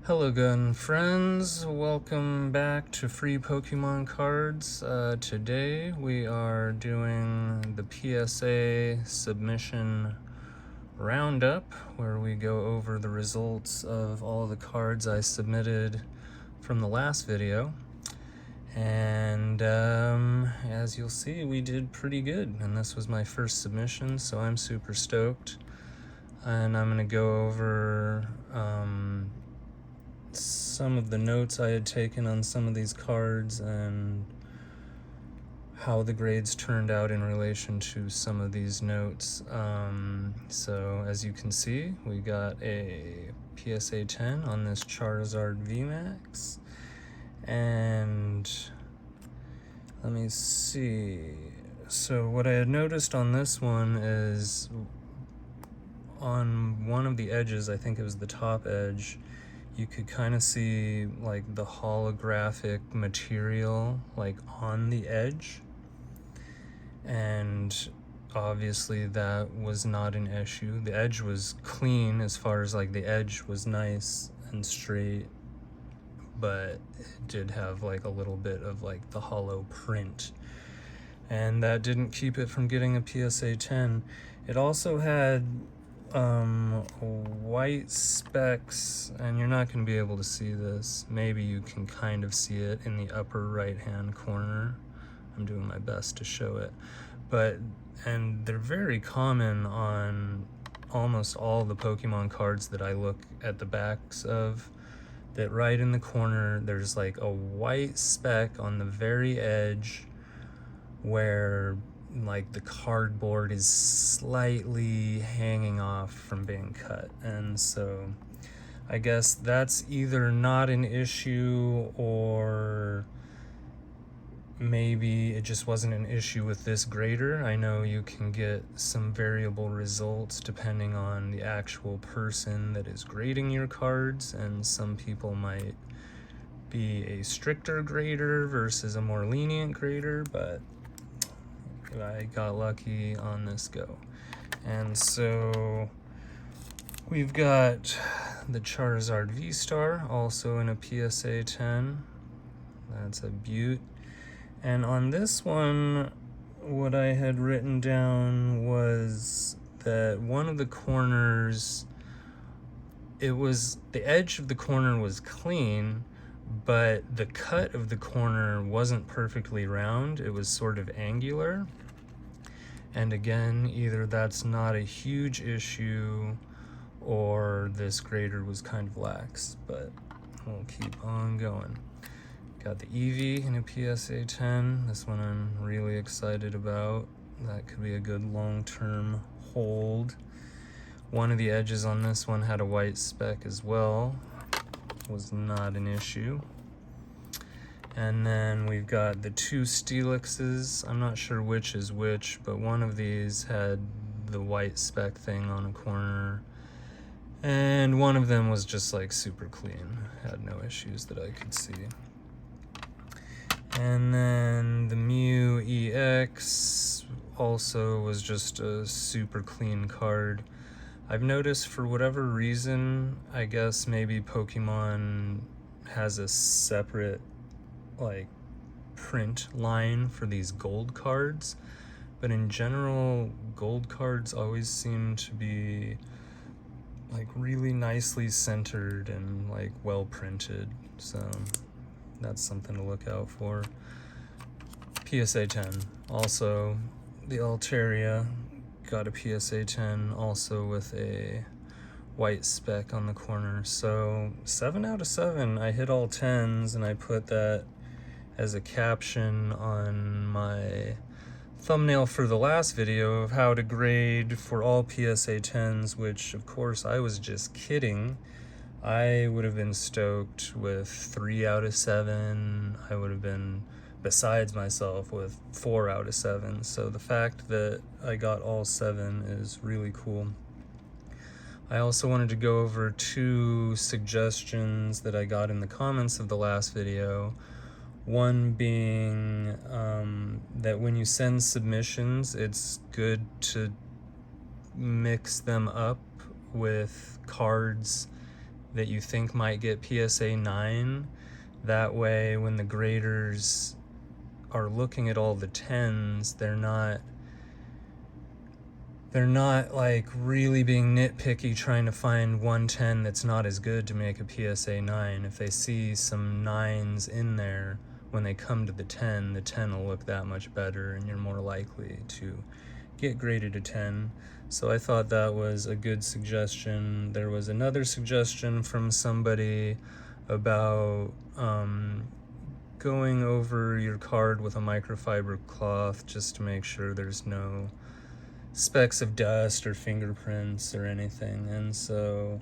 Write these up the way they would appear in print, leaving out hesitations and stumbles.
Hello gun friends, welcome back to Free Pokemon Cards. Today we are doing the PSA submission roundup where we go over the results of all the cards I submitted from the last video. And as you'll see, we did pretty good, and this was my first submission, so I'm super stoked. And I'm going to go over some of the notes I had taken on some of these cards and how the grades turned out in relation to some of these notes. So as you can see, we got a PSA 10 on this Charizard VMAX. And let me see. So what I had noticed on this one is on one of the edges, I think it was the top edge, you could kind of see like the holographic material like on the edge, and obviously that was not an issue. The edge was clean as far as like the edge was nice and straight, but it did have like a little bit of like the hollow print, and that didn't keep it from getting a PSA 10. It also had white specks, and you're not going to be able to see this. Maybe you can kind of see it in the upper right hand corner. I'm doing my best to show it, and they're very common on almost all the Pokemon cards that I look at the backs of, that right in the corner there's like a white speck on the very edge where like the cardboard is slightly hanging off from being cut. And so I guess that's either not an issue, or maybe it just wasn't an issue with this grader. I know you can get some variable results depending on the actual person that is grading your cards, and some people might be a stricter grader versus a more lenient grader, but I got lucky on this go. And so we've got the Charizard V-Star, also in a PSA 10. That's a beaut. And on this one, what I had written down was that one of the corners, the edge of the corner was clean, but the cut of the corner wasn't perfectly round. It was sort of angular. And again, either that's not a huge issue or this grader was kind of lax, but we'll keep on going. Got the Eevee in a PSA 10. This one I'm really excited about. That could be a good long-term hold. One of the edges on this one had a white speck as well. Was not an issue. And then we've got the two Steelixes. I'm not sure which is which, but one of these had the white speck thing on a corner, and one of them was just like super clean, had no issues that I could see. And then the Mew EX also was just a super clean card. I've noticed, for whatever reason, I guess maybe Pokemon has a separate like print line for these gold cards, but in general gold cards always seem to be like really nicely centered and like well printed, so that's something to look out for. PSA 10 also, the Altaria got a PSA 10 also with a white speck on the corner. So 7 out of 7, I hit all 10s, and I put that as a caption on my thumbnail for the last video of how to grade for all PSA 10s, which of course I was just kidding. I would have been stoked with 3 out of 7. I would have been besides myself with 4 out of 7. So the fact that I got all 7 is really cool. I also wanted to go over 2 suggestions that I got in the comments of the last video. One being that when you send submissions, it's good to mix them up with cards that you think might get PSA 9. That way, when the graders are looking at all the 10s, they're not like really being nitpicky trying to find one 10 that's not as good to make a PSA 9. If they see some 9s in there, when they come to the 10 will look that much better and you're more likely to get graded a 10. So I thought that was a good suggestion. There was another suggestion from somebody about going over your card with a microfiber cloth just to make sure there's no specks of dust or fingerprints or anything. And so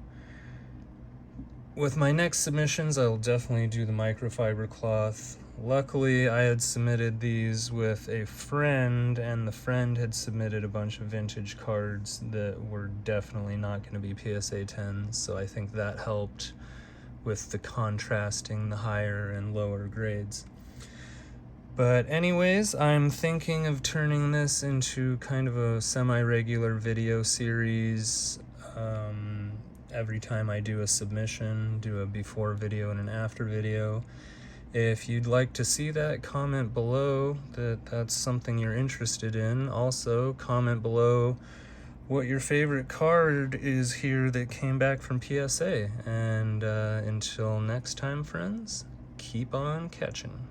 with my next submissions, I'll definitely do the microfiber cloth. Luckily, I had submitted these with a friend, and the friend had submitted a bunch of vintage cards that were definitely not going to be PSA 10s, so I think that helped with the contrasting the higher and lower grades. But anyways, I'm thinking of turning this into kind of a semi-regular video series. Every time I do a submission, do a before video and an after video. If you'd like to see that, comment below that that's something you're interested in. Also, comment below what your favorite card is here that came back from PSA. And until next time, friends, keep on catching.